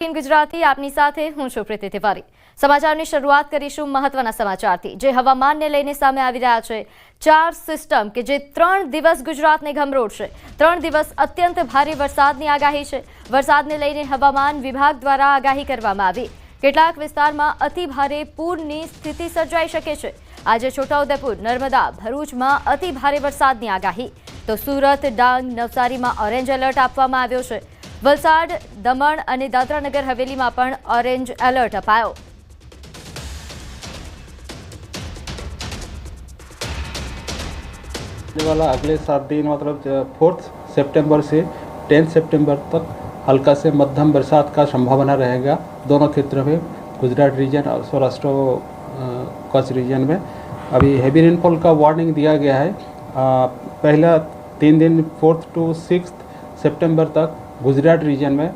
ગુજરાતી આપની સાથે હું છું પ્રીતિ તિવારી। સમાચારની શરૂઆત કરીશું મહત્વના સમાચારથી જે હવામાનને લઈને સામે આવી રહ્યા છે। 4 સિસ્ટમ કે જે 3 દિવસ ગુજરાતને ગમરોડશે। 3 દિવસ અત્યંત ભારે વરસાદની આગાહી છે। વરસાદને લઈને હવામાન વિભાગ દ્વારા આગાહી કરવામાં આવી। કેટલાક વિસ્તારમાં અતિ ભારે પૂરની સ્થિતિ સર્જાઈ શકે છે। આજે છોટાઉદેપુર, નર્મદા, ભરૂચમાં અતિ ભારે વરસાદની આગાહી, તો સુરત, ડાંગ, નવસારીમાં ઓરેન્જ એલર્ટ આપવામાં આવ્યો છે। વલસાડ, દમણ અને દાદરા નગર હવેલીમાં પણ ઓરેન્જ એલર્ટ અપાયો। वाला अगले 7 दिन मतलब 4 सितंबर से 10 सितंबर तक हल्का से मध्यम बरसात का संभावना रहेगा दोनों क्षेत्रों में, गुजरात रीजन और सौराष्ट्र कच्छ रीजन में। अभी हैवी रेनफॉल का वार्निंग दिया गया है। पहला 3 दिन 4th to 6th सितंबर तक गुजरात रीजन में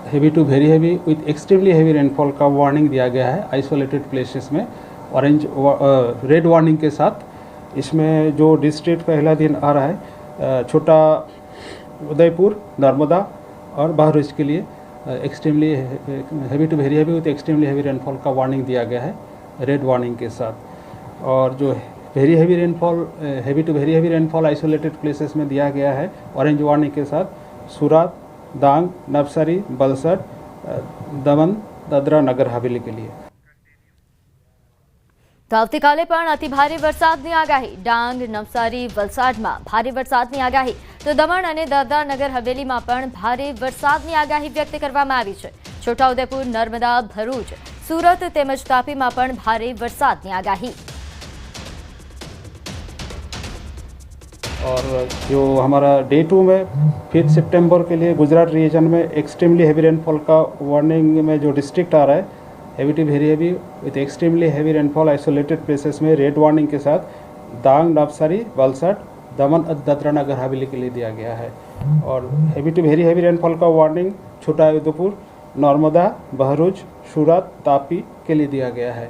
heavy to very heavy with extremely heavy rainfall का वार्निंग दिया गया है। आइसोलेटेड प्लेसेस में ऑरेंज रेड वार्निंग के साथ इसमें जो डिस्ट्रिक्ट पहला दिन आ रहा है छोटा उदयपुर, नर्मदा और बहराइच के लिए extremely heavy to very heavy with extremely heavy rainfall का वार्निंग दिया गया है रेड वार्निंग के साथ। और जो very heavy rainfall heavy to very heavy rainfall isolated places में दिया गया है ऑरेंज वार्निंग के साथ सूरत, डांग, नवसारी, वलसाड, दमन, दादरा नगर हवेली के लिए। તો આવતીકાલે પણ અતિ ભારે વરસાદની આગાહી। ડાંગ, નવસારી, વલસાડમાં ભારે વરસાદની આગાહી, તો દમણ અને દાદરા નગર હવેલીમાં પણ ભારે વરસાદની આગાહી વ્યક્ત કરવામાં આવી છે। છોટાઉદેપુર, નર્મદા, ભરૂચ, સુરત તેમજ તાપીમાં પણ ભારે વરસાદની આગાહી। और जो हमारा डे 2 में 5 सितंबर के लिए गुजरात रीजन में एक्सट्रीमली हेवी रेनफॉल का वार्निंग में जो डिस्ट्रिक्ट आ रहा है heavy to very heavy with extremely heavy rainfall isolated places में रेड वार्निंग के साथ डांग, नवसारी, वलसाड, दमन और दादरा नगर हवेली के लिए दिया गया है। और heavy to very heavy rainfall का वार्निंग छोटाउदेपुर, नर्मदा, भरूच, सूरत, तापी के लिए दिया गया है।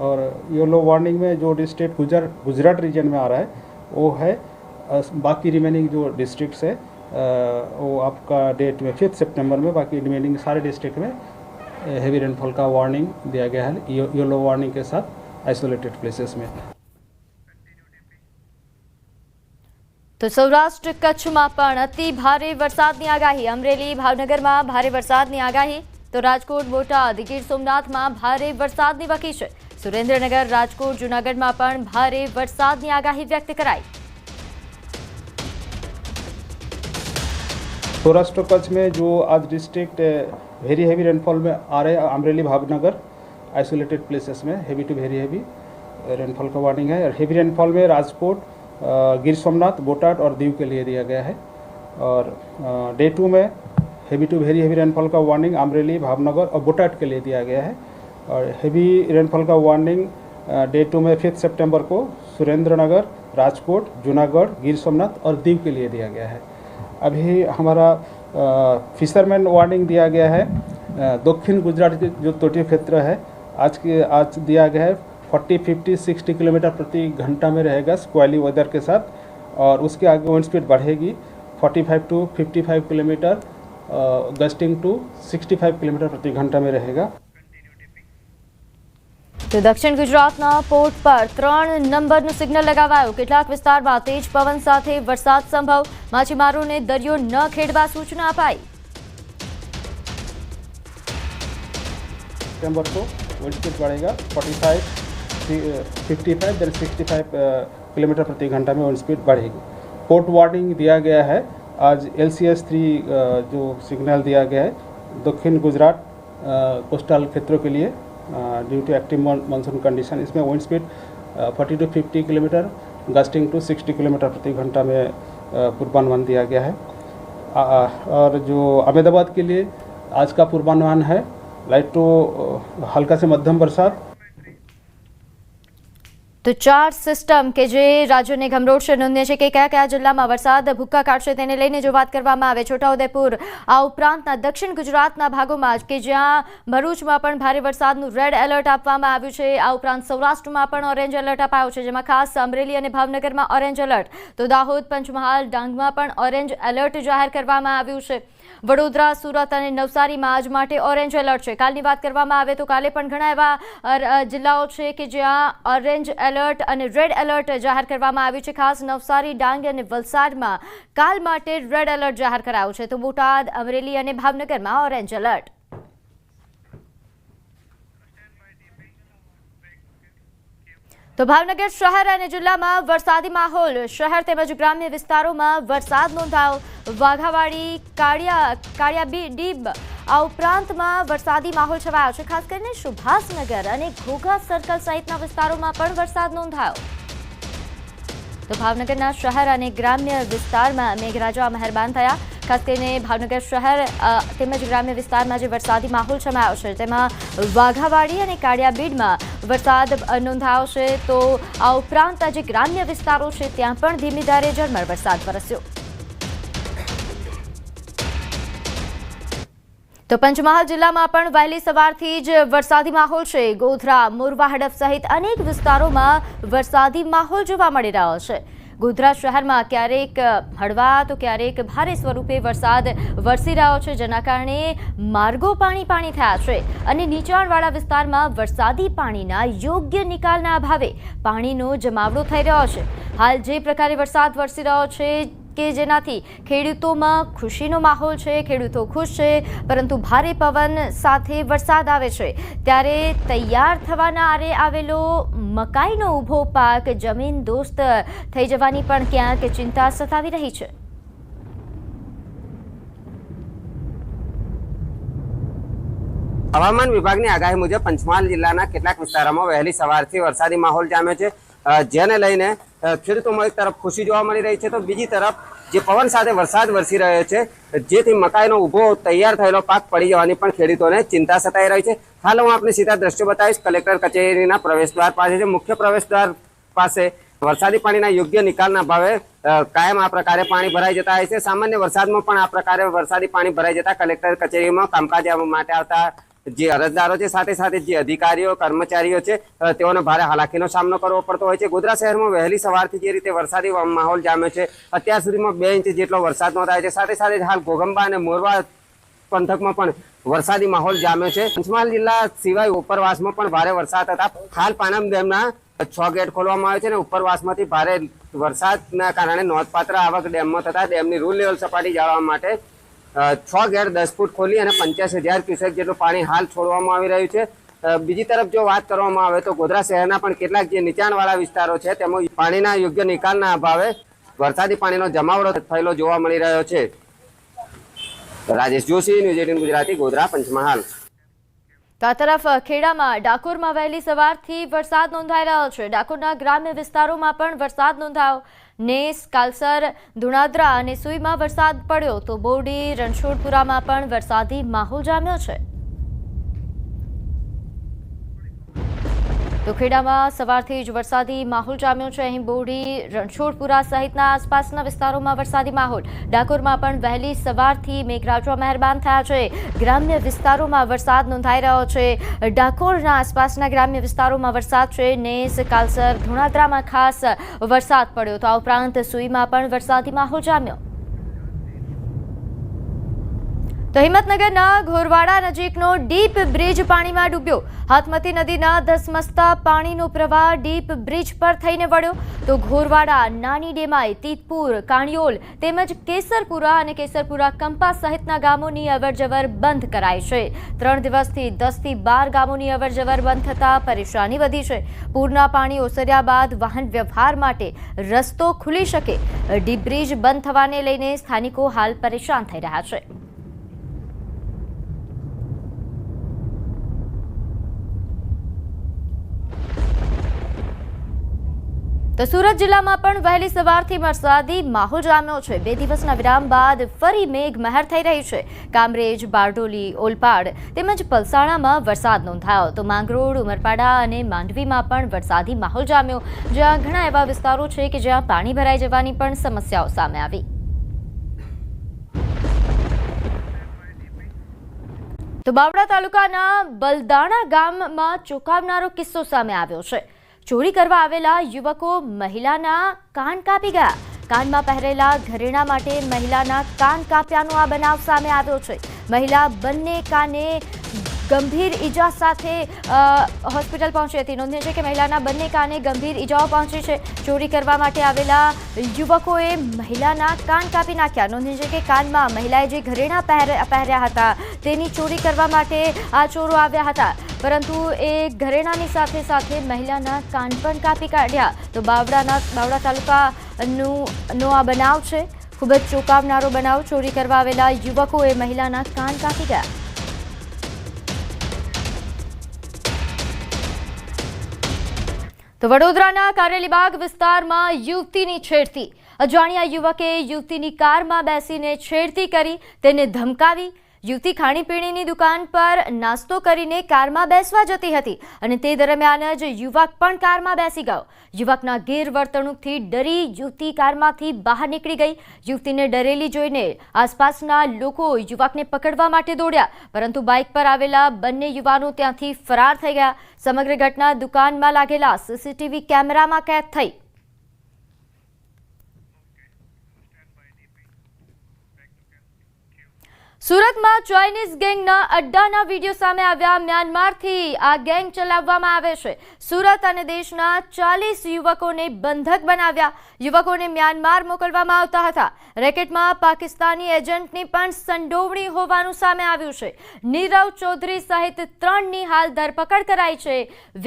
और येलो वार्निंग में जो डिस्ट्रिक्ट गुजरात रीजन में आ रहा है वो है बाकी रिमेनिंग जो डिस्ट्रिक्ट्स है वो आपका डेट में 5 सितंबर में बाकी रिमेनिंग सारे डिस्ट्रिक्ट में हेवी रेनफॉल का वार्निंग दिया गया है येलो वार्निंग के साथ आइसोलेटेड प्लेसेस में। તો સૌરાષ્ટ્ર કચ્છમાં પણ અતિ ભારે વરસાદની આગાહી। અમરેલી, ભાવનગરમાં ભારે વરસાદની આગાહી, તો રાજકોટ, બોટાદ, ગીર સોમનાથમાં ભારે વરસાદની વકી છે। સુરેન્દ્રનગર, રાજકોટ, જૂનાગઢમાં પણ ભારે વરસાદની આગાહી વ્યક્ત કરાઈ। सौराष्ट्र कच्छ में जो आज डिस्ट्रिक्ट वेरी हेवी रेनफॉल में आ रहे हैं अमरेली, भावनगर आइसोलेटेड प्लेसेस में heavy to very heavy rainfall का वार्निंग है। और हेवी रेनफॉल में राजकोट, गिर सोमनाथ, बोटाड और दीव के लिए दिया गया है। और डे 2 में heavy to very heavy rainfall का वार्निंग अमरेली, भावनगर और बोटाड के लिए दिया गया है। और हेवी रेनफॉल का वार्निंग डे 2 में 5 सितंबर को सुरेंद्रनगर, राजकोट, जूनागढ़, गिर सोमनाथ और दीव के लिए दिया गया है। अभी हमारा फिशरमैन वार्निंग दिया गया है दक्षिण गुजरात के जो तटीय क्षेत्र है आज दिया गया है 40, 50, 60 किलोमीटर प्रति घंटा में रहेगा स्क्वाली वेदर के साथ। और उसके आगे विंड स्पीड बढ़ेगी 45 to 55 kilometre, gusting to 65 kilometre प्रति घंटा में रहेगा। તો દક્ષિણ ગુજરાતના પોર્ટ પર 3 નંબરનું સિગ્નલ લગાવાયું। કેટલાક વિસ્તારમાં તેજ પવન સાથે વરસાદ સંભવ। માછીમારોને દરિયો ન ખેડવા સૂચના અપાઈ। सितंबर को विंड स्पीड बढ़ेगा 45, 55 देन 65 किलोमीटर प्रति घंटा में विंड स्पीड बढ़ेगी। पोर्ट वार्निंग दिया गया है आज LCS 3 जो सिग्नल दिया गया है दक्षिण गुजरात कोस्टल क्षेत्रों के लिए due to active monsoon condition. इसमें wind speed 40 to 50 kilometre, gusting to 60 kilometre प्रति घंटा में पूर्वानुमान दिया गया है। और जो अहमदाबाद के लिए आज का पूर्वानुमान है लाइट टू हल्का से मध्यम बरसात। તો 4 સિસ્ટમ કે જે રાજ્યોને ગમરોડશે નોંધ્ય છે કે કયા કયા જિલ્લામાં વરસાદ ભૂક્કા કાઢશે તેને લઈને જો વાત કરવામાં આવે છોટાઉદેપુર આ ઉપરાંતના દક્ષિણ ગુજરાતના ભાગોમાં કે જ્યાં ભરૂચમાં પણ ભારે વરસાદનું રેડ એલર્ટ આપવામાં આવ્યું છે। આ ઉપરાંત સૌરાષ્ટ્રમાં પણ ઓરેન્જ એલર્ટ અપાયો છે જેમાં ખાસ અમરેલી અને ભાવનગરમાં ઓરેન્જ એલર્ટ, તો દાહોદ, પંચમહાલ, ડાંગમાં પણ ઓરેન્જ એલર્ટ જાહેર કરવામાં આવ્યું છે। વડોદરા, સુરત અને નવસારીમાં આજ માટે ઓરેન્જ એલર્ટ છે. કાલની વાત કરવામાં આવે તો કાલે પણ ઘણા એવા જિલ્લાઓ છે કે જ્યાં ઓરેન્જ એલર્ટ અને રેડ એલર્ટ જાહેર કરવામાં આવ્યું છે. ખાસ નવસારી, ડાંગ અને વલસાડમાં કાલ માટે રેડ એલર્ટ જાહેર કરાયું છે. તો બોટાદ, અમરેલી અને ભાવનગરમાં ઓરેન્જ એલર્ટ. તો ભાવનગર શહેર અને જિલ્લામાં વરસાદી માહોલ. શહેર તેમજ ગ્રામ્ય વિસ્તારોમાં વરસાદ નોંધાયો. વાઘાવાડી, કાળિયાડીબ આ ઉપરાંતમાં વરસાદી માહોલ છવાયો છે. ખાસ કરીને સુભાષનગર અને ઘોઘા સર્કલ સહિતના વિસ્તારોમાં પણ વરસાદ નોંધાયો. તો ભાવનગરના શહેર અને ગ્રામ્ય વિસ્તારમાં મેઘરાજા મહેરબાન થયા. ખાસ કરીને ભાવનગર શહેર તેમજ ગ્રામ્ય વિસ્તારમાં જે વરસાદી માહોલ છવાયો છે તેમાં વાઘાવાડી અને કાળિયાબીડમાં વરસાદ નોંધાયો છે. તો આ ઉપરાંત જે ગ્રામ્ય વિસ્તારો છે ત્યાં પણ ધીમી ધારે ઝરમર વરસાદ વરસ્યો. તો પંચમહાલ જિલ્લામાં પણ વહેલી સવારથી જ વરસાદી માહોલ છે. ગોધરા, મોરવા, હડફ સહિત અનેક વિસ્તારોમાં વરસાદી માહોલ જોવા મળી રહ્યો છે. ગોધરા શહેરમાં ક્યારેક હળવા તો ક્યારેક ભારે સ્વરૂપે વરસાદ વરસી રહ્યો છે, જેના કારણે માર્ગો પાણી થયા છે અને નીચાણવાળા વિસ્તારમાં વરસાદી પાણીના યોગ્ય નિકાલના અભાવે પાણીનો જમાવડો થઈ રહ્યો છે. હાલ જે પ્રકારે વરસાદ વરસી રહ્યો છે કે જેનાથી ખેડૂતોમાં ખુશીનો માહોલ છે. ખેડૂતો ખુશ છે, પરંતુ ભારે પવન સાથે વરસાદ આવે છે ત્યારે તૈયાર થવાના આરે આવેલો મકાઈનો ઊભો પાક જમીન દોસ્ત થઈ જવાની પણ ક્યાંક ચિંતા સતાવી રહી છે. હવામાન વિભાગની આગાહી મુજબ પંચમહાલ જિલ્લાના કેટલાક વિસ્તારોમાં વહેલી સવારથી વરસાદી માહોલ જામ્યો છે, જેને લઈને ખેડૂતોમાં એક તરફ ખુશી જોવા મળી રહી છે તો બીજી તરફ જે પવન સાથે વરસાદ વરસી રહ્યો છે જેથી મકાઈનો ઊભો તૈયાર થયેલો પાક પડી જવાની પણ ખેડૂતોને ચિંતા સતાઈ રહી છે. હાલ હું આપને સીધા દ્રશ્યો બતાવીશ કલેક્ટર કચેરીના પ્રવેશદ્વાર પાસે છે. મુખ્ય પ્રવેશદ્વાર પાસે વરસાદી પાણીના યોગ્ય નિકાલના ભાવે કાયમ આ પ્રકારે પાણી ભરાઈ જતા હોય છે. સામાન્ય વરસાદમાં પણ આ પ્રકારે વરસાદી પાણી ભરાઈ જતા કલેક્ટર કચેરીમાં કામકાજ માટે આવતા જે અરજદારો છે સાથે સાથે જે અધિકારીઓ કર્મચારીઓ છે તેઓને ભારે હાલાકીનો સામનો કરવો પડતો હોય છે. ગોધરા શહેરમાં વહેલી સવારથી જે રીતે વરસાદી માહોલ જામ્યો છે, અત્યાર સુધીમાં 2 ઇંચ જેટલો વરસાદ નોંધાયો છે. સાથે સાથે હાલ ઘોગંબા અને મોરવા પંથકમાં પણ વરસાદી માહોલ જામ્યો છે. પંચમહાલ જિલ્લા સિવાય ઉપરવાસમાં પણ ભારે વરસાદ હતા. હાલ પાનમ ડેમના 6 ગેટ ખોલવામાં આવે છે અને ઉપરવાસમાંથી ભારે વરસાદના કારણે નોંધપાત્ર આવક ડેમમાં થતા ડેમની રૂલ લેવલ સપાટી જાળવવા માટે 6 ગેટ 10 ફૂટ ખોલી અને 85,000 ક્યુસેક જેટલું પાણી હાલ છોડવામાં આવી રહ્યું છે. બીજી તરફ જો વાત કરવામાં આવે તો ગોધરા શહેરના પણ કેટલાક જે નીચાણવાળા વિસ્તારો છે તેમાં પાણીના યોગ્ય નિકાલના અભાવે વરસાદી પાણીનો જમાવડો થયેલો જોવા મળી રહ્યો છે. રાજેશ જોશી, ન્યૂઝ 18 ગુજરાતી, ગોધરા, પંચમહાલ. તો આ તરફ ખેડામાં ડાકોરમાં વહેલી સવારથી વરસાદ નોંધાઈ રહ્યો છે. ડાકોરના ગ્રામ્ય વિસ્તારોમાં પણ વરસાદ નોંધાયો. નેસ, કાલસર, ધુણાદરા અને સુઈમાં વરસાદ પડ્યો તો બોરડી, રણછોડપુરામાં પણ વરસાદી માહોલ જામ્યો છે. તો ખેડામાં સવારથી જ વરસાદી માહોલ જામ્યો છે. અહીં બોરડી, રણછોડપુરા સહિતના આસપાસના વિસ્તારોમાં વરસાદી માહોલ. ડાકોરમાં પણ વહેલી સવારથી મેઘરાજા મહેરબાન થયા છે. ગ્રામ્ય વિસ્તારોમાં વરસાદ નોંધાઈ રહ્યો છે. ડાકોરના આસપાસના ગ્રામ્ય વિસ્તારોમાં વરસાદ છે. નેસ, કાલસર, ધુણાદરામાં ખાસ વરસાદ પડ્યો તો આ ઉપરાંત સુઈમાં પણ વરસાદી માહોલ જામ્યો. તો હિંમતનગરના ઘોરવાડા નજીકનો ડીપ બ્રિજ પાણીમાં ડૂબ્યો. હાથમતી નદીના ધસમસતા પાણીનો પ્રવાહ ડીપ બ્રિજ પર થઈને વળ્યો તો ઘોરવાડા, નાની ડેમાઈ, તીતપુર, કાણિયોલ તેમજ કેસરપુરા અને કેસરપુરા કંપા સહિતના ગામોની અવરજવર બંધ કરાઈ છે. 3 દિવસથી 10 થી 12 ગામોની અવરજવર બંધ થતા પરેશાની વધી છે. પૂરના પાણી ઓસર્યા બાદ વાહન વ્યવહાર માટે રસ્તો ખુલી શકે. ડીપ બ્રિજ બંધ થવાને લઈને સ્થાનિકો હાલ પરેશાન થઈ રહ્યા છે. તો સુરત જિલ્લામાં પણ વહેલી સવારથી વરસાદી માહોલ જામ્યો છે. 2 દિવસના વિરામ બાદ ફરી મેઘમહેર થઈ રહી છે. કામરેજ, બારડોલી, ઓલપાડ તેમજ પલસાણામાં વરસાદ નોંધાયો તો માંગરોળ, ઉમરપાડા અને માંડવીમાં પણ વરસાદી માહોલ જામ્યો, જ્યાં ઘણા એવા વિસ્તારો છે કે જ્યાં પાણી ભરાઈ જવાની પણ સમસ્યાઓ સામે આવી. તો બાવળા તાલુકાના બલદાણા ગામમાં ચોંકાવનારો કિસ્સો સામે આવ્યો છે. ચોરી કરવા આવેલા યુવકો મહિલાના કાન કાપી ગયા. કાનમાં પહેરેલા ઘરેણા માટે મહિલાના કાન કાપ્યાનો આ બનાવ સામે આવ્યો છે. મહિલા બંને કાને ગંભીર ઈજા સાથે હોસ્પિટલ પહોંચી હતી. નોંધનીય છે કે મહિલાના બંને કાને ગંભીર ઈજાઓ પહોંચી છે. ચોરી કરવા માટે આવેલા યુવકોએ મહિલાના કાન કાપી નાખ્યા. નોંધનીય છે કે કાનમાં મહિલાએ જે ઘરેણા પહેર્યા હતા તેની ચોરી કરવા માટે આ ચોરો આવ્યા હતા, પરંતુ એ ઘરેણાની સાથે સાથે મહિલાના કાન પણ કાપી કાઢ્યા. તો બાવડા તાલુકાનો આ બનાવ છે. ખૂબ જ ચોંકાવનારો બનાવ. ચોરી કરવા આવેલા યુવકોએ મહિલાના કાન કાપી ગયા. તો વડોદરાના કારેલીબાગ વિસ્તારમાં યુવતીની છેડતી. અજાણ્યા યુવકે યુવતીની કારમાં બેસીને છેડતી કરી, તેને ધમકાવી. યુવતી ખાણીપીણીની દુકાન પર નાસ્તો કરીને કારમાં બેસવા જતી હતી અને તે દરમિયાન જ યુવક પણ કારમાં બેસી ગયો. યુવકના ગેરવર્તણૂકથી ડરી યુવતી કારમાંથી બહાર નીકળી ગઈ. યુવતીને ડરેલી જોઈને આસપાસના લોકો યુવકને પકડવા માટે દોડ્યા, પરંતુ બાઇક પર આવેલા બંને યુવાનો ત્યાંથી ફરાર થઈ ગયા. સમગ્ર ઘટના દુકાનમાં લાગેલા સીસીટીવી કેમેરામાં કેદ થઈ. સુરતમાં ચાઇનીઝ ગેંગના અડ્ડાના વિડીયો સામે આવ્યા. મ્યાનમારથી આ ગેંગ ચલાવવામાં આવે છે. સુરત અને દેશના 40 યુવકોને બંધક બનાવ્યા. યુવકોને મ્યાનમાર મોકલવામાં આવતા હતા. રેકેટમાં પાકિસ્તાની એજન્ટની પણ સંડોવણી હોવાનું સામે આવ્યું છે. નીરવ ચૌધરી સહિત 3ની હાલ ધરપકડ કરાઈ છે.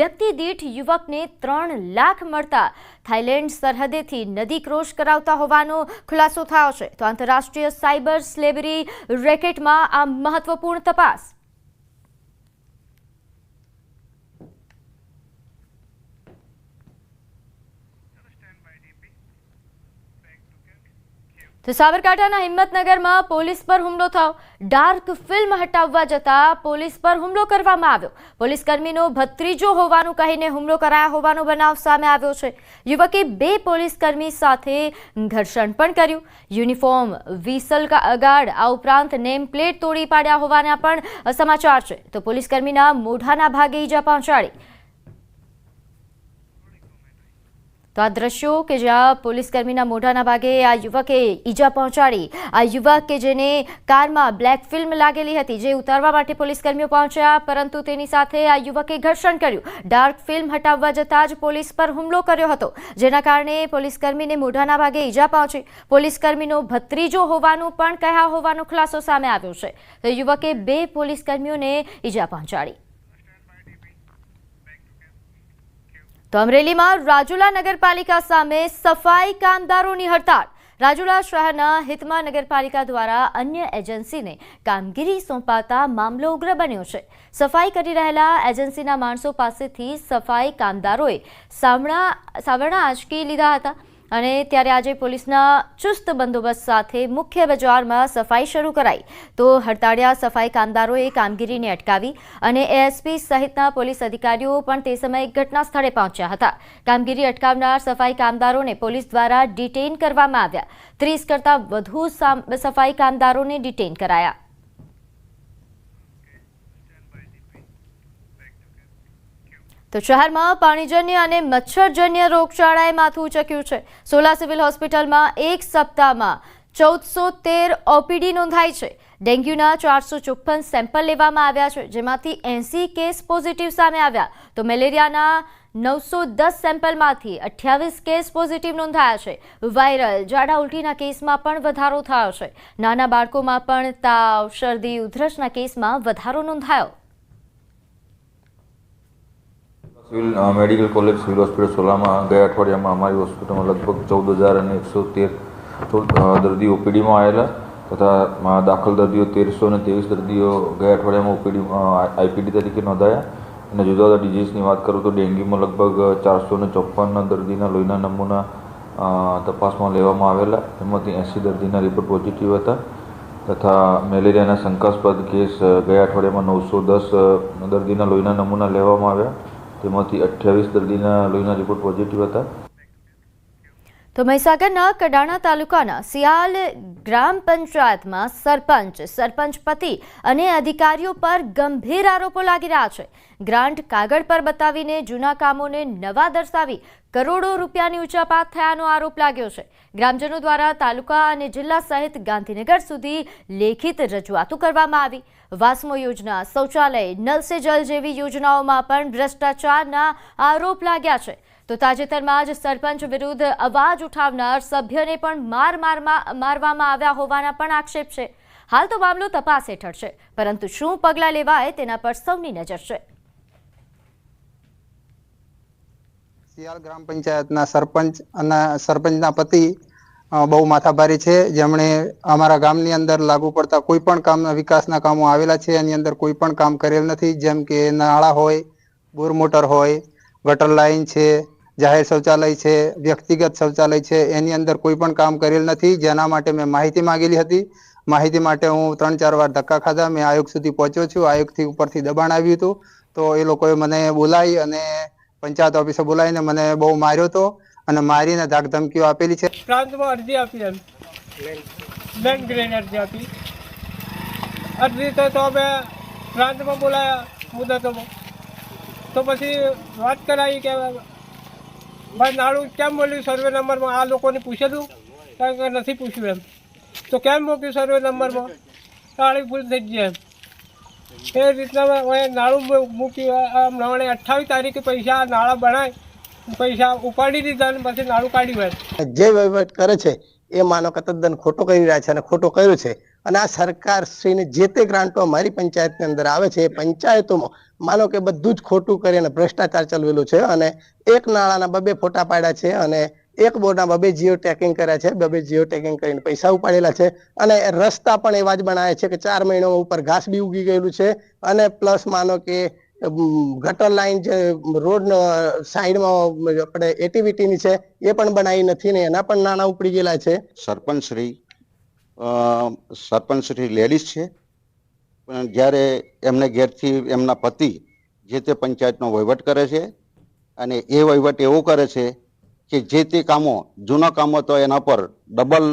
વ્યક્તિ દીઠ યુવકને 3 લાખ મળતા થાઇલેન્ડ સરહદેથી નદી ક્રોસ કરાવતા હોવાનો ખુલાસો થયો છે. તો આંતરરાષ્ટ્રીય સાયબર સ્લેવરી રેકેટમાં આ મહત્વપૂર્ણ તપાસ. તો સાબરકાંઠાના હિંમતનગરમાં પોલીસ પર હુમલો થયો. ડાર્ક ફિલ્મ હટાવવા જતા પોલીસ પર હુમલો કરવામાં આવ્યો. પોલીસ કર્મીનો ભત્રીજો હોવાનું કહીને હુમલો કરાયા હોવાનો બનાવ સામે આવ્યો છે. યુવકે 2 પોલીસ કર્મી સાથે ઘર્ષણ પણ કર્યું. યુનિફોર્મ, વિસલ ગાર્ડ, આ ઉપરાંત નેમ પ્લેટ તોડી પાડ્યા હોવાના પણ સમાચાર છે. તો પોલીસ કર્મીના મોઢાના ભાગે ઈજા પહોંચાડી. તો આ દ્રશ્યો કે જ્યાં પોલીસ કર્મીના મોઢાના ભાગે આ યુવકે ઈજા પહોંચાડી. આ યુવક કે જેને કારમાં બ્લેક ફિલ્મ લાગેલી હતી, જે ઉતારવા માટે પોલીસ કર્મીઓ પહોંચ્યા, પરંતુ તેની સાથે આ યુવકે ઘર્ષણ કર્યું. ડાર્ક ફિલ્મ હટાવવા જતાં જ પોલીસ પર હુમલો કર્યો હતો, જેના કારણે પોલીસ કર્મીને મોઢાના ભાગે ઈજા પહોંચી. પોલીસ કર્મીનો ભત્રીજો હોવાનું પણ કહ્યા હોવાનો ખુલાસો સામે આવ્યો છે. તો યુવકે 2 પોલીસ કર્મીઓને ઈજા પહોંચાડી. તો અમરેલીમાં રાજુલા નગરપાલિકા સામે સફાઈ કામદારોની હડતાળ. રાજુલા શહેરના હિતમા નગરપાલિકા દ્વારા અન્ય એજન્સીને કામગીરી સોંપાતા મામલો ઉગ્ર બન્યો છે. સફાઈ કરી રહેલા એજન્સીના માણસો પાસેથી સફાઈ કામદારોએ સાવરણા આંચકી લીધા હતા અને ત્યારે આજે પોલીસના ચુસ્ત બંદોબસ્ત સાથે મુખ્ય બજારમાં સફાઈ શરૂ કરાઈ. તો હડતાળિયા સફાઈ કામદારોએ કામગીરીને અટકાવી અને એએસપી સહિતના પોલીસ અધિકારીઓ પણ તે સમયે ઘટના સ્થળે પહોંચ્યા હતા. કામગીરી અટકાવનાર સફાઈ કામદારોને પોલીસ દ્વારા ડિટેઇન કરવામાં આવ્યા. 30 કરતાં વધુ સફાઈ કામદારોને ડિટેઇન કરાયા. તો શહેરમાં પાણીજન્ય અને મચ્છરજન્ય રોગચાળાએ માથું ઉચક્યું છે. સોલા સિવિલ હોસ્પિટલમાં એક સપ્તાહમાં 1413 ઓપીડી નોંધાઈ છે. ડેન્ગ્યુના 454 સેમ્પલ લેવામાં આવ્યા છે, જેમાંથી 80 કેસ પોઝિટિવ સામે આવ્યા. તો મેલેરિયાના 910 સેમ્પલમાંથી 28 કેસ પોઝિટિવ નોંધાયા છે. વાયરલ ઝાડા ઉલટીના કેસમાં પણ વધારો થયો છે. નાના બાળકોમાં પણ તાવ, શરદી, ઉધરસના કેસમાં વધારો નોંધાયો. Civil medical college civil hospital સોલામાં ગયા અઠવાડિયામાં અમારી હોસ્પિટલમાં લગભગ 14,113 દર્દીઓ ઓપીડીમાં આવેલા તથા દાખલ દર્દીઓ 1323 દર્દીઓ ગયા અઠવાડિયામાં આઈપીડી તરીકે નોંધાયા. અને જુદા જુદા ડિઝીઝની વાત કરું તો ડેન્ગ્યુમાં લગભગ 454 દર્દીના લોહીના નમૂના તપાસમાં લેવામાં આવેલા, એમાંથી 80 દર્દીના રિપોર્ટ પોઝિટિવ હતા. તથા મેલેરિયાના શંકાસ્પદ કેસ ગયા અઠવાડિયામાં 910 દર્દીના લોહીના નમૂના લેવામાં આવ્યા, તેમાંથી 28 દર્દીના લોહીના રિપોર્ટ પોઝિટિવ હતા. તો મહીસાગરના કડાણા તાલુકાના સિયાલ ગ્રામ પંચાયતમાં સરપંચ પતિ અને અધિકારીઓ પર ગંભીર આરોપો લાગી રહ્યા છે. ગ્રાન્ટ કાગળ પર બતાવીને જૂના કામોને નવા દર્શાવી કરોડો રૂપિયાની ઉચાપાત થયાનો આરોપ લાગ્યો છે. ગ્રામજનો દ્વારા તાલુકા અને જિલ્લા સહિત ગાંધીનગર સુધી લેખિત રજૂઆતો કરવામાં આવી. વાસ્મો યોજના, શૌચાલય, નલ સે જલ જેવી યોજનાઓમાં પણ ભ્રષ્ટાચારના આરોપ લાગ્યા છે. તો તાજેતરમાં જ સરપંચ વિરુદ્ધ અવાજ ઉઠાવનાર સભ્યને પણ મારવામાં આવ્યા હોવાના પણ આક્ષેપ છે. હાલ તો મામલો તપાસ હેઠળ છે, પરંતુ શું પગલાં લેવાય તેના પર સૌની નજર છે. સિયાલ ગ્રામ પંચાયતના સરપંચ અને સરપંચના પતિ બહુ માથાભારી છે, જેમણે અમારા ગામની અંદર લાગુ પડતા કોઈ પણ કામના વિકાસના કામો આવેલા છે, એની અંદર કોઈ પણ કામ કરેલ નથી. જેમ કે નાળા હોય, બોર મોટર હોય, ગટર લાઈન છે, જાહેર શૌચાલય છે, વ્યક્તિગત શૌચાલય છે, એની અંદર કોઈ પણ કામ કરેલ નથી. જેના માટે મેં માહિતી માંગેલી હતી. માહિતી માટે હું 3-4 વાર ધક્કા ખાધા. મેં આયોગ સુધી પહોંચ્યો છું. આયોગથી ઉપરથી દબાણ આવ્યું હતું, તો એ લોકોએ મને બોલાવી અને પંચાયત ઓફિસે બોલાવીને મને બહુ માર્યો હતો અને મારીને ધાક ધમકીઓ આપેલી છે. પ્રાંતમાં અરજી આપી, એમ લેન્ડ ગ્રેન અરજી આપી. અરજી તો અમે પ્રાંતમાં બોલાયા મુદતોમાં, તો પછી વાત કરાવી કે ભાઈ નાળું કેમ બોલ્યું સર્વે નંબરમાં. આ લોકોને પૂછેલું કારણ કે નથી પૂછ્યું એમ, તો કેમ મૂક્યું સર્વે નંબરમાં, નાળી ભૂલ થઈ ગઈ એમ. એ રીતના નાળું મૂક્યું. આમ 28 તારીખે પૈસા નાળા બનાય, પૈસા ઉપાડી દીધા અને પછી નાળું કાઢી હોય. જે વહીવટ કરે છે એ માનો કે તદ્દન ખોટો કરી રહ્યા છે અને ખોટો કર્યું છે. અને આ સરકાર શ્રીને જે તે ગ્રાન્ટો અમારી પંચાયતની અંદર આવે છે એ પંચાયતોમાં માનો કે બધું જ ખોટું કરી અને ભ્રષ્ટાચાર ચલવેલું છે. અને એક નાળાના 2 ફોટા પાડ્યા છે અને એક બોર્ડના 2 જીઓ ટેકિંગ કર્યા છે. 2 જીઓ ટેકિંગ કરીને પૈસા ઉપાડેલા છે. અને રસ્તા પણ એવા જ બનાવ્યા છે કે 4 મહિનામાં ઉપર ઘાસ બી ઉગી ગયેલું છે. અને પ્લસ માનો કે ગટર લાઈન જે રોડ સાઈડમાં આપણે એટીવીટીની છે એ પણ બનાવી નથી ને એના પણ નાણાં ઉપડી ગયેલા છે. સરપંચશ્રી લેડીઝ છે, પણ જ્યારે એમને ઘેરથી એમના પતિ જે તે પંચાયતનો વહીવટ કરે છે અને એ વહીવટ એવો કરે છે કે જે તે કામો જૂના કામો તો એના પર ડબલ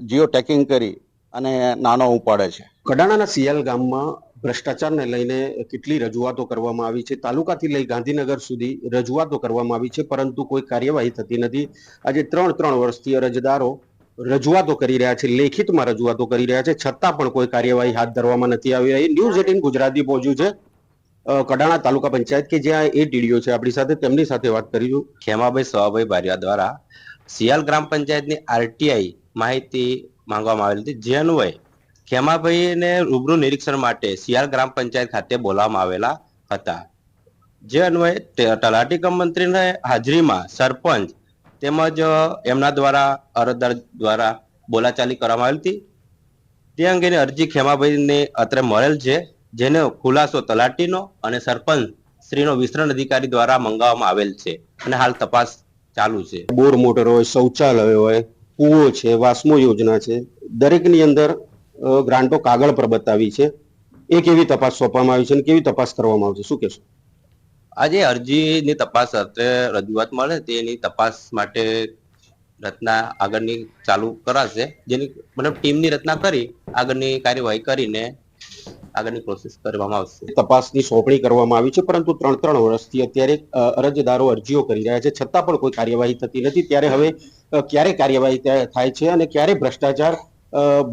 જીઓ ટેકિંગ કરી અને નાણો ઉપાડે છે. કડાણાના સિયાલ ગામમાં ભ્રષ્ટાચારને લઈને કેટલી રજૂઆતો કરવામાં આવી છે. તાલુકાથી લઈ ગાંધીનગર સુધી રજૂઆતો કરવામાં આવી છે, પરંતુ કોઈ કાર્યવાહી થતી નથી. આજે 3 વર્ષથી અરજદારો રજૂઆતો કરી રહ્યા છે, લેખિતમાં રજૂઆતો કરી રહ્યા છે, છતાં પણ કોઈ કાર્યવાહી હાથ ધરવામાં નથી આવી રહી. ન્યૂઝ 18 ગુજરાતી પહોંચ્યું છે કડાણા તાલુકા પંચાયત કે જ્યાં એ ટીડીઓ છે આપણી સાથે, તેમની સાથે વાત કરીશું. ખેમાભાઈ સવાભાઈ બારિયા દ્વારા સિયાલ ગ્રામ પંચાયતની આરટીઆઈ માહિતી માંગવામાં આવેલી હતી, જે અન્વયે ખેમાભાઈને રૂબરૂ નિરીક્ષણ માટે સિયાલ ગ્રામ પંચાયત ખાતે બોલાવવામાં આવેલા હતા. જે અન્વયે તલાટી કમ મંત્રીની હાજરીમાં સરપંચ તેમજ એમના દ્વારા અરજદાર દ્વારા બોલાચાલી કરવામાં આવી હતી. તે અંગેની અરજી ખેમાભાઈને અત્રે મળેલ છે, જેનો ખુલાસો તલાટીનો અને સરપંચ શ્રીનો વિસ્તરણ અધિકારી દ્વારા મંગાવવામાં આવેલ છે અને હાલ તપાસ ચાલુ છે. બોર મોટર હોય, શૌચાલય હોય, કૂવો છે, વાસ્મો યોજના છે, દરેકની અંદર ગ્રાન્ટો કાગળ પર બતાવી છે. એ કેવી તપાસ સોંપવામાં આવી છે અને કેવી તપાસ કરવામાં આવશે, શું કહેશો? આજે અરજીની તપાસ અત્યારે રજૂઆત મળે તેની તપાસ માટે રચના આગળની ચાલુ કરાશે, જેની મતલબ ટીમની રચના કરી આગળની કાર્યવાહી કરીને આગળની પ્રોસેસ કરવામાં આવશે. તપાસની સોંપણી કરવામાં આવી છે, પરંતુ 3 વર્ષથી અત્યારે અરજદારો અરજીઓ કરી રહ્યા છે, છતાં પણ કોઈ કાર્યવાહી થતી નથી. ત્યારે હવે ક્યારે કાર્યવાહી થાય છે અને ક્યારે ભ્રષ્ટાચાર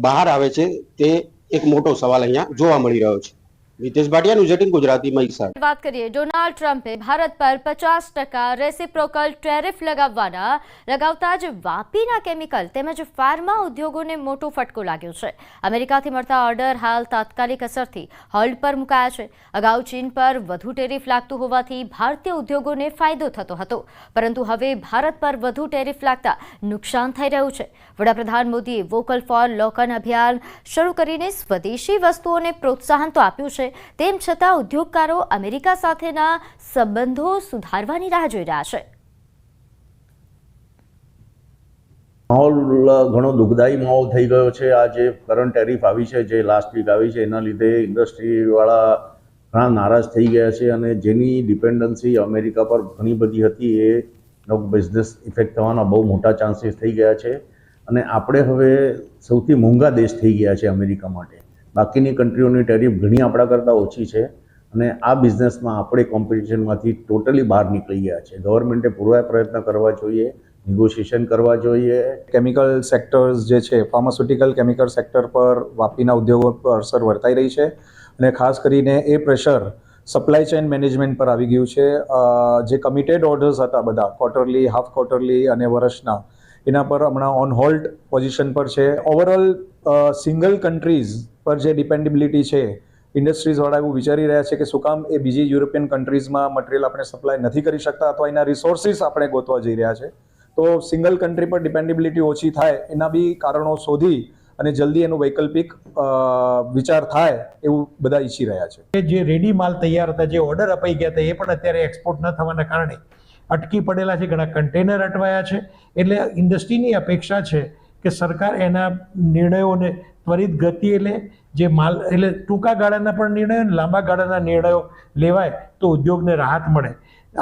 બહાર આવે છે, તે એક મોટો સવાલ અહીંયા જોવા મળી રહ્યો છે. વિતેશ ભાટિયા, ન્યૂઝ 18 ગુજરાતી, મહીસાગર. વાત કરીએ, ડોનાલ્ડ ટ્રમ્પે ભારત પર 50% રેસિપ્રોકલ ટેરિફ લગાવતા જ વાપીના કેમિકલ તેમજ ફાર્મા ઉદ્યોગોને મોટો ફટકો લાગ્યો છે. અમેરિકાથી મળતા ઓર્ડર હાલ તાત્કાલિક અસરથી હોલ્ડ પર મુકાયા છે. અગાઉ ચીન પર વધુ ટેરિફ લાગતું હોવાથી ભારતીય ઉદ્યોગોને ફાયદો થતો હતો, પરંતુ હવે ભારત પર વધુ ટેરિફ લાગતા નુકસાન થઈ રહ્યું છે. વડાપ્રધાન મોદીએ વોકલ ફોર લોકલ અભિયાન શરૂ કરીને સ્વદેશી વસ્તુઓને પ્રોત્સાહન તો આપ્યું છે, તેમ છતાં ઉદ્યોગકારો અમેરિકા સાથેના સંબંધો સુધારવાની રાહ જોઈ રહ્યા છે. માહોલ ઘણો દુઃખદાયી માહોલ થઈ ગયો છે. આ જે કરંટ ટેરિફ આવી છે, જે લાસ્ટ વીક આવી છે, એના લીધે ઇન્ડસ્ટ્રીવાળા ઘણા નારાજ થઈ ગયા છે અને જેની ડિપેન્ડન્સી અમેરિકા પર ઘણી બધી હતી એ બિઝનેસ ઇફેક્ટ થવાના બહુ મોટા ચાન્સીસ થઈ ગયા છે અને આપણે હવે સૌથી મોંઘા દેશ થઈ ગયા છે અમેરિકા માટે. બાકીની કન્ટ્રીઓની ટેરિફ ઘણી આપણા કરતાં ઓછી છે અને આ બિઝનેસમાં આપણે કોમ્પિટિશનમાંથી ટોટલી બહાર નીકળી ગયા છે. ગવર્મેન્ટે પૂરા પ્રયત્ન કરવા જોઈએ, નેગોશિએશન કરવા જોઈએ. કેમિકલ સેક્ટર્સ જે છે, ફાર્માસ્યુટિકલ કેમિકલ સેક્ટર પર વાપીના ઉદ્યોગો પર અસર વર્તાઈ રહી છે અને ખાસ કરીને એ પ્રેશર સપ્લાય ચેઇન મેનેજમેન્ટ પર આવી ગયું છે. જે કમિટેડ ઓર્ડર્સ હતા બધા ક્વાર્ટરલી, હાફ ક્વાર્ટરલી અને વર્ષના, એના પર હમણાં ઓન હોલ્ડ પોઝિશન પર છે. ઓવરઓલ સિંગલ કન્ટ્રીઝ પર જે ડિપેન્ડેબિલિટી છે, ઇન્ડસ્ટ્રીઝવાળા એવું વિચારી રહ્યા છે કે શું કામ એ બીજી યુરોપિયન કન્ટ્રીઝમાં મટીરિયલ આપણે સપ્લાય નથી કરી શકતા અથવા એના રિસોર્સિસ આપણે ગોતવા જઈ રહ્યા છે. તો સિંગલ કન્ટ્રી પર ડિપેન્ડેબિલિટી ઓછી થાય એના બી કારણો શોધી અને જલ્દી એનું વૈકલ્પિક વિચાર થાય એવું બધા ઈચ્છી રહ્યા છે. જે રેડી માલ તૈયાર હતા, જે ઓર્ડર અપાઈ ગયા હતા, એ પણ અત્યારે એક્સપોર્ટ ન થવાના કારણે અટકી પડેલા છે. ઘણા કન્ટેનર અટવાયા છે. એટલે ઇન્ડસ્ટ્રીની અપેક્ષા છે કે સરકાર એના નિર્ણયોને ત્વરિત ગતિએ લે. જે માલ એટલે ટૂંકા ગાળાના પણ નિર્ણયો અને લાંબા ગાળાના નિર્ણયો લેવાય તો ઉદ્યોગને રાહત મળે.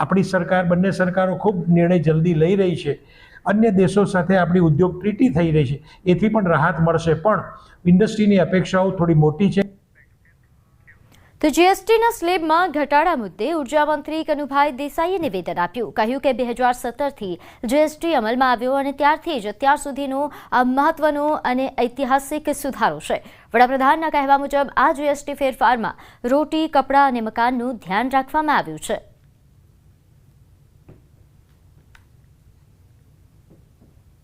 આપણી સરકાર, બંને સરકારો ખૂબ નિર્ણય જલ્દી લઈ રહી છે. અન્ય દેશો સાથે આપણી ઉદ્યોગ ટ્રીટી થઈ રહી છે, એથી પણ રાહત મળશે. પણ ઇન્ડસ્ટ્રીની અપેક્ષાઓ થોડી મોટી છે. તો જીએસટીના સ્લેબમાં ઘટાડા મુદ્દે ઉર્જા મંત્રી કનુભાઈ દેસાઈએ નિવેદન આપ્યું. કહ્યું કે 2017થી જીએસટી અમલમાં આવ્યો અને ત્યારથી જ અત્યાર સુધીનો આ મહત્વનો અને ઐતિહાસિક સુધારો છે. વડાપ્રધાનના કહેવા મુજબ આ જીએસટી ફેરફારમાં રોટી, કપડાં અને મકાનનું ધ્યાન રાખવામાં આવ્યું છે.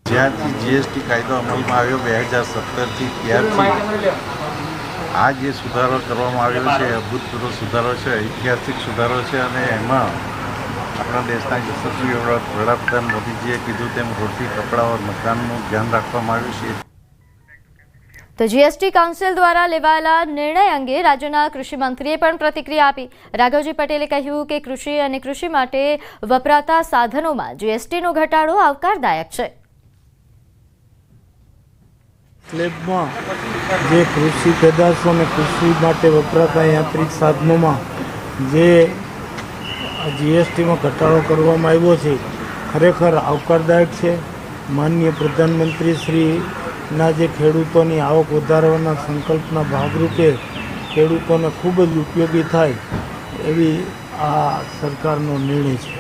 જ્યારથી જીએસટી કાયદો અમલમાં આવ્યો 2017થી ત્યારથી આ જે સુધારો કરવામાં આવ્યો છે, અભૂતપૂર્વ સુધારો છે, ઐતિહાસિક સુધારો છે અને એમાં આપણા દેશના યશસ્વી વડાપ્રધાન મોદીજીએ કીધું તેમ રોટી, કપડાં, મકાનનું ધ્યાન રાખવામાં આવ્યું છે. તો જીએસટી કાઉન્સિલ દ્વારા લેવાયેલા નિર્ણય અંગે રાજ્યના કૃષિ મંત્રીએ પણ પ્રતિક્રિયા આપી. રાઘવજી પટેલે કહ્યું કે કૃષિ અને કૃષિ માટે વપરાતા સાધનોમાં જીએસટીનો ઘટાડો આવકારદાયક છે. સ્લેબમાં જે કૃષિ પેદાશો અને કૃષિ માટે વપરાતા યાંત્રિક સાધનોમાં જે જીએસટીમાં ઘટાડો કરવામાં આવ્યો છે, ખરેખર આવકારદાયક છે. માનનીય પ્રધાનમંત્રી શ્રીના જે ખેડૂતોની આવક વધારવાના સંકલ્પના ભાગરૂપે ખેડૂતોને ખૂબ જ ઉપયોગી થાય એવી આ સરકારનો નિર્ણય છે.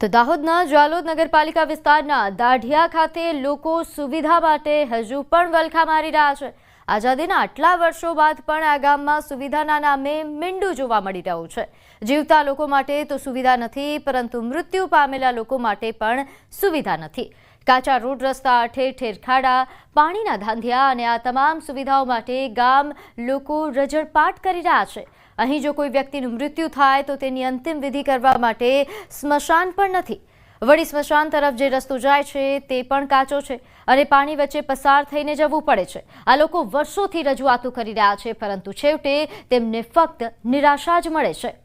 તો દાહોદના જાલોદ નગરપાલિકા વિસ્તારના દાઢિયા ખાતે લોકો સુવિધા માટે હજુ પણ વલખા મારી રહ્યા છે. આઝાદીના આટલા વર્ષો બાદ પણ આ ગામમાં સુવિધાના નામે મીંડું જોવા મળી રહ્યું છે. જીવતા લોકો માટે તો સુવિધા નથી, પરંતુ મૃત્યુ પામેલા લોકો માટે પણ સુવિધા નથી. કાચા રોડ રસ્તા, ઠેર ઠેર ખાડા, પાણીના ધાંધિયા અને આ તમામ સુવિધાઓ માટે ગામ લોકો રજળપાટ કરી રહ્યા છે. અહીં જો કોઈ વ્યક્તિનું મૃત્યુ થાય તો તેની અંતિમ વિધિ કરવા માટે સ્મશાન પણ નથી. વળી સ્મશાન તરફ જે રસ્તો જાય છે તે પણ કાચો છે અને પાણી વચ્ચે પસાર થઈને જવું પડે છે. આ લોકો વર્ષોથી રજૂઆતો કરી રહ્યા છે, પરંતુ છેવટે તેમને ફક્ત નિરાશા જ મળે છે.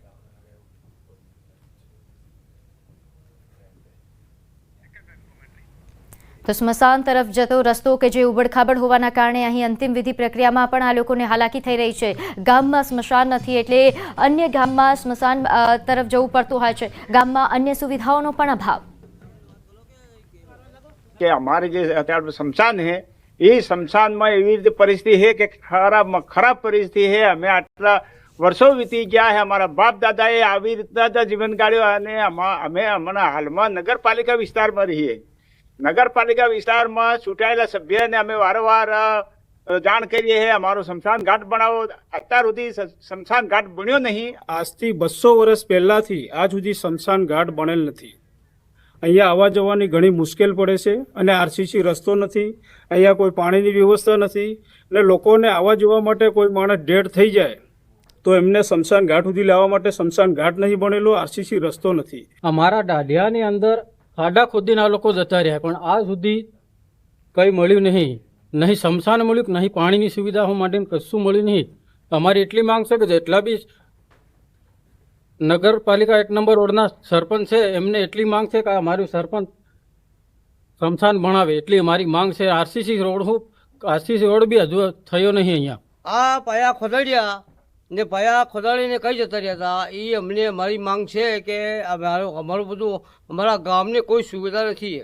તો સ્મશાન તરફ જતો રસ્તો કે જે ઉબડખાબડ હોવાના કારણે અહીં અંતિમ વિધિ પ્રક્રિયામાં પણ આ લોકોને હાલાકી થઈ રહી છે. ગામમાં સ્મશાન નથી એટલે અન્ય ગામમાં સ્મશાન તરફ જવું પડતું હોય છે. ગામમાં અન્ય સુવિધાઓનો પણ અભાવ. કે અમારે જે અત્યારે સ્મશાન है એ સ્મશાનમાં એવી રીતે પરિસ્થિતિ है કે ખરાબ પરિસ્થિતિ है. અમે આટલા વર્ષો વીતી ગયા है, અમારા બાપ દાદાએ આવી રીતના જ જીવન ગાળ્યો અને અમે હમણાં હાલમાં નગરપાલિકા વિસ્તારમાં રહીએ. નગરપાલિકા વિસ્તારમાં ચૂંટાયેલા સભ્યને અમે વારંવાર જાણ કરીએ છીએ અમારો સ્મશાન ઘાટ બનાવો. અત્યાર સુધી સ્મશાન ઘાટ બન્યો નહીં. આજથી 200 વર્ષ પહેલાંથી આજ સુધી સ્મશાન ઘાટ બનેલ નથી. અહીંયા આવવા જવાની ઘણી મુશ્કેલ પડે છે અને આરસીસી રસ્તો નથી. અહીંયા કોઈ પાણીની વ્યવસ્થા નથી અને લોકોને આવવા જવા માટે કોઈ માણસ ડેડ થઈ જાય તો એમને સ્મશાન ઘાટ સુધી લાવવા માટે સ્મશાન ઘાટ નહીં બનેલો, આરસીસી રસ્તો નથી. અમારા દાઢિયાની અંદર ખાડા ખોદીને આ લોકો જતા રહ્યા, પણ આ સુધી કંઈ મળ્યું નહીં સ્મશાન મળ્યું, નહીં પાણીની સુવિધાઓ માટે કશું મળ્યું નહીં. અમારી એટલી માંગ છે કે જેટલા બી નગરપાલિકા 1 નંબર વોર્ડના સરપંચ છે એમને એટલી માંગ છે કે અમારું સરપંચ સ્મશાન બનાવે, એટલી અમારી માંગ છે. આરસીસી રોડ બી હજુ થયો નહીં. અહીંયા આ પાયા ખોદડ્યા ને પાયા ખોદાડીને કઈ જતા રહ્યા હતા. એ અમને અમારી માંગ છે કે અમારું બધું અમારા ગામને કોઈ સુવિધા નથી.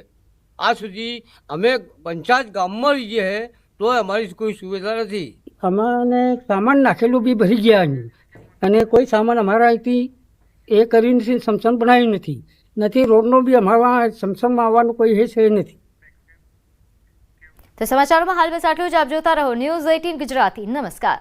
આજ સુધી અમે પંચાયત ગામમાં રહીએ છીએ તો અમારી કોઈ સુવિધા નથી. અમારે સામાન નાખેલું બી ભરી ગયા નહીં અને કોઈ સામાન અમારા અહીંથી એ કરીને સમસન બનાવ્યું નથી. રોડનો બી અમારા સમસનમાં આવવાનું કોઈ એ છે નથી. તો સમાચારોમાં હાલ બસ આટલું જ. આપ જોતા રહો ન્યૂઝ 18 ગુજરાતી. નમસ્કાર.